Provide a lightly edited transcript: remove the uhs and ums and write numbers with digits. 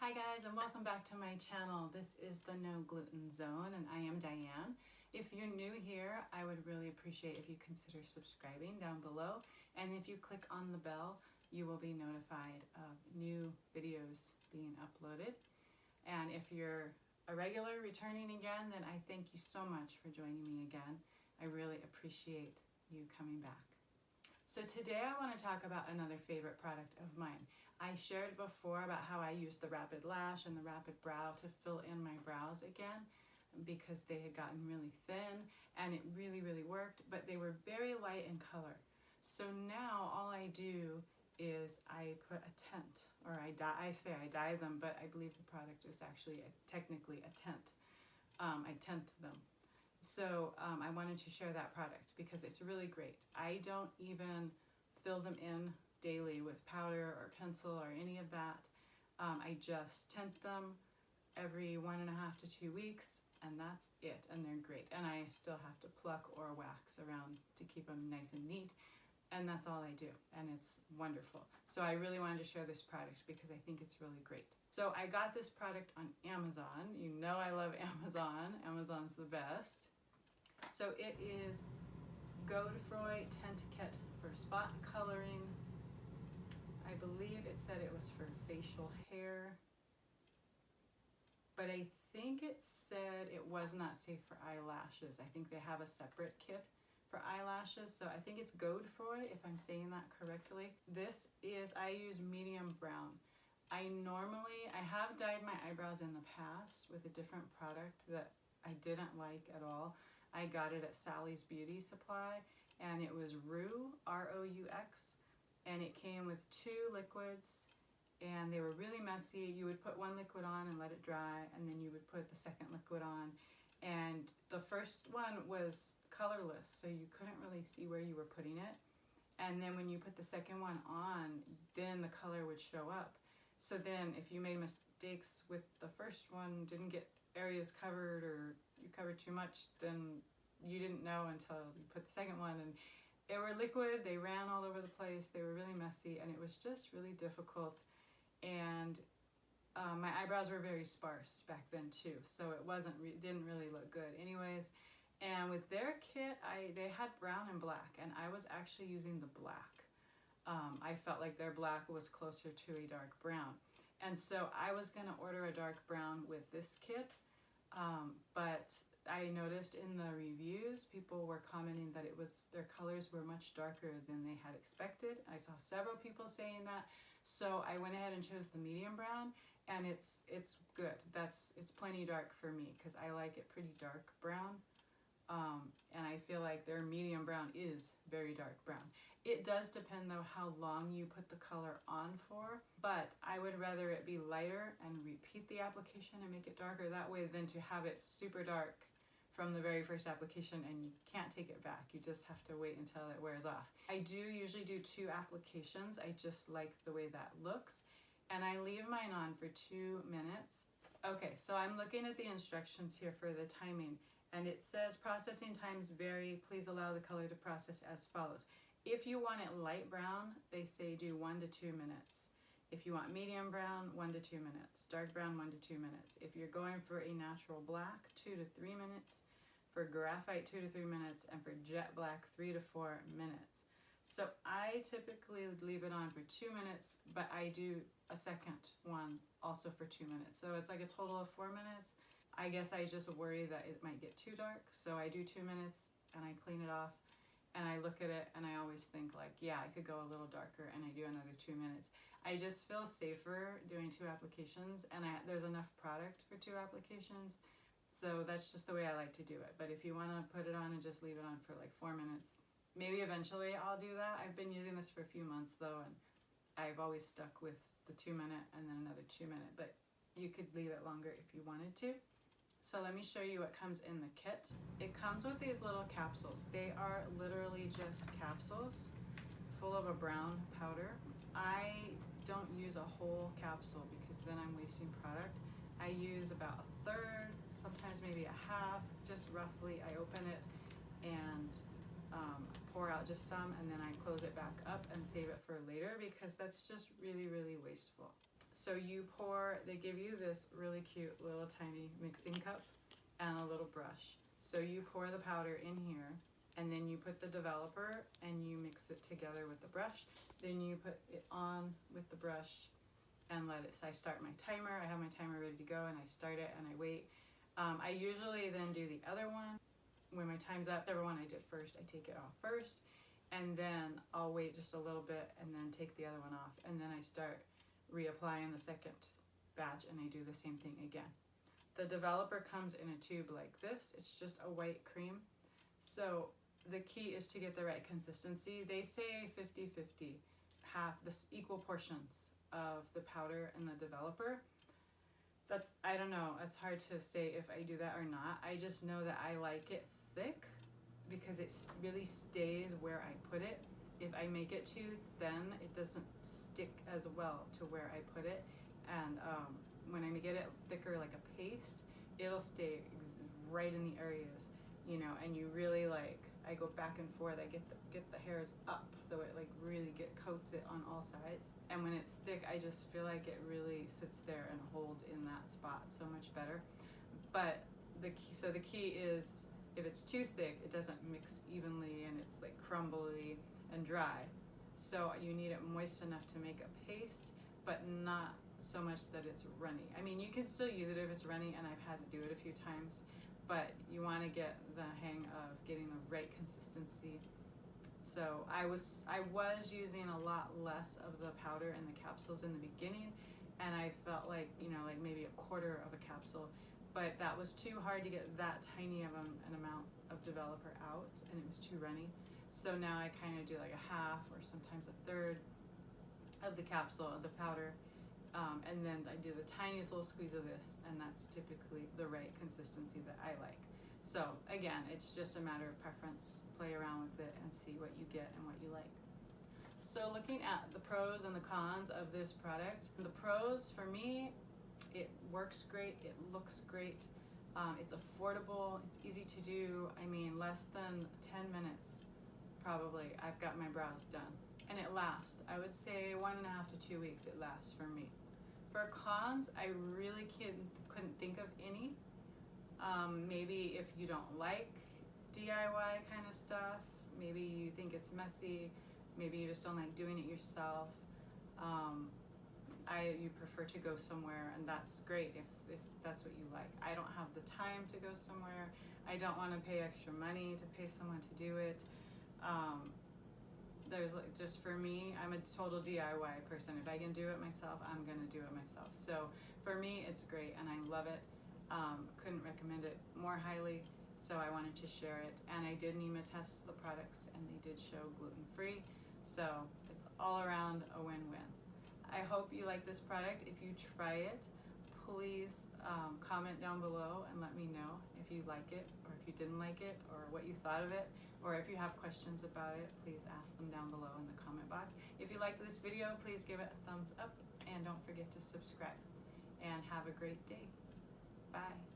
Hi guys, and welcome back to my channel. This is the No Gluten Zone and I am Diane. If you're new here, I would really appreciate if you consider subscribing down below, and if you click on the bell, you will be notified of new videos being uploaded. And if you're a regular returning again, then I thank you so much for joining me again. I really appreciate you coming back. So today I want to talk about another favorite product of mine. I shared before about how I used the Rapid Lash and the Rapid Brow to fill in my brows again because they had gotten really thin and it really worked, but they were very light in color. So now all I do is I put a tint, or I dye them, but I believe the product is actually technically a tint. I tint them. So I wanted to share that product because it's really great. I don't even fill them in daily with powder or pencil or any of that. I just tint them every 1.5 to 2 weeks, and that's it, and they're great. And I still have to pluck or wax around to keep them nice and neat, and that's all I do, and it's wonderful. So I really wanted to share this product because I think it's really great. So I got this product on Amazon. You know I love Amazon. Amazon's the best. So it is Godefroy Tint Kit for spot coloring. I believe it said it was for facial hair, but I think it said it was not safe for eyelashes. I think they have a separate kit for eyelashes, so I think it's Godefroy, if I'm saying that correctly. This is, I use medium brown. I have dyed my eyebrows in the past with a different product that I didn't like at all. I got it at Sally's Beauty Supply, and it was Roux, R-O-U-X, and it came with 2 liquids, and they were really messy. You would put one liquid on and let it dry, and then you would put the second liquid on, and the first one was colorless, so you couldn't really see where you were putting it, and then when you put the second one on, then the color would show up. So then if you made mistakes with the first one, didn't get areas covered, or you covered too much, then you didn't know until you put the second one. And they were liquid, they ran all over the place, they were really messy, and it was just really difficult. And my eyebrows were very sparse back then too, so it didn't really look good anyways. And with their kit, they had brown and black, and I was actually using the black. I felt like their black was closer to a dark brown, and so I was going to order a dark brown with this kit, but I noticed in the reviews people were commenting that their colors were much darker than they had expected. I saw several people saying that, so I went ahead and chose the medium brown, and it's good. It's plenty dark for me because I like it pretty dark brown. And I feel like their medium brown is very dark brown. It does depend though how long you put the color on for, but I would rather it be lighter and repeat the application and make it darker that way than to have it super dark from the very first application and you can't take it back. You just have to wait until it wears off. I do usually do 2 applications. I just like the way that looks, and I leave mine on for 2 minutes. Okay, so I'm looking at the instructions here for the timing, and it says processing times vary. Please allow the color to process as follows. If you want it light brown, they say do 1 to 2 minutes. If you want medium brown, 1 to 2 minutes. Dark brown, 1 to 2 minutes. If you're going for a natural black, 2 to 3 minutes. For graphite, 2 to 3 minutes. And for jet black, 3 to 4 minutes. So I typically leave it on for 2 minutes, but I do a second one also for 2 minutes. So it's like a total of 4 minutes. I guess I just worry that it might get too dark, so I do 2 minutes and I clean it off and I look at it and I always think like, yeah, I could go a little darker, and I do another 2 minutes. I just feel safer doing 2 applications, and there's enough product for 2 applications, so that's just the way I like to do it. But if you want to put it on and just leave it on for like 4 minutes, maybe eventually I'll do that. I've been using this for a few months though, and I've always stuck with the 2 minute and then another 2 minute, but you could leave it longer if you wanted to. So let me show you what comes in the kit. It comes with these little capsules. They are literally just capsules full of a brown powder. I don't use a whole capsule because then I'm wasting product. I use about 1/3, sometimes maybe a half, just roughly. I open it and pour out just some, and then I close it back up and save it for later because that's just really wasteful. So you pour, they give you this really cute little tiny mixing cup and a little brush. So you pour the powder in here, and then you put the developer and you mix it together with the brush. Then you put it on with the brush and let it, so I start my timer. I have my timer ready to go and I start it and I wait. I usually then do the other one. When my time's up, whichever one I did first, I take it off first, and then I'll wait just a little bit and then take the other one off, and then I start reapplying the second batch and I do the same thing again. The developer comes in a tube like this. It's just a white cream. So the key is to get the right consistency. They say 50-50, half, this equal portions of the powder and the developer. That's, I don't know, it's hard to say if I do that or not. I just know that I like it thick because it really stays where I put it. If I make it too thin, it doesn't stick as well to where I put it. And when I get it thicker like a paste, it'll stay right in the areas, you know, and you really like, I go back and forth, I get the hairs up so it like really coats it on all sides. And when it's thick, I just feel like it really sits there and holds in that spot so much better. But the key is, if it's too thick, it doesn't mix evenly and it's like crumbly and dry. So you need it moist enough to make a paste, but not so much that it's runny. I mean, you can still use it if it's runny, and I've had to do it a few times, but you want to get the hang of getting the right consistency. So I was using a lot less of the powder and the capsules in the beginning, and I felt like, you know, like maybe a quarter of a capsule, but that was too hard to get that tiny of an amount of developer out, and it was too runny. So now I kind of do like a half or sometimes a third of the capsule of the powder, and then I do the tiniest little squeeze of this, and that's typically the right consistency that I like. So again, it's just a matter of preference. Play around with it and see what you get and what you like. So looking at the pros and the cons of this product, the pros for me, it works great, it looks great, it's affordable, it's easy to do. I mean, less than 10 minutes probably I've got my brows done, and it lasts, I would say 1.5 to 2 weeks it lasts for me. For cons, I really couldn't think of any. Maybe if you don't like DIY kind of stuff, maybe you think it's messy, maybe you just don't like doing it yourself, you prefer to go somewhere, and that's great if that's what you like. I don't have the time to go somewhere. I don't want to pay extra money to pay someone to do it. There's like, just for me, I'm a total DIY person. If I can do it myself, I'm gonna do it myself. So for me, it's great and I love it. Couldn't recommend it more highly, so I wanted to share it. And I did NEMA test the products and they did show gluten-free, so it's all around a win-win. I hope you like this product. If you try it, please comment down below and let me know if you like it or if you didn't like it or what you thought of it, or if you have questions about it, please ask them down below in the comment box. If you liked this video, please give it a thumbs up and don't forget to subscribe, and have a great day. Bye.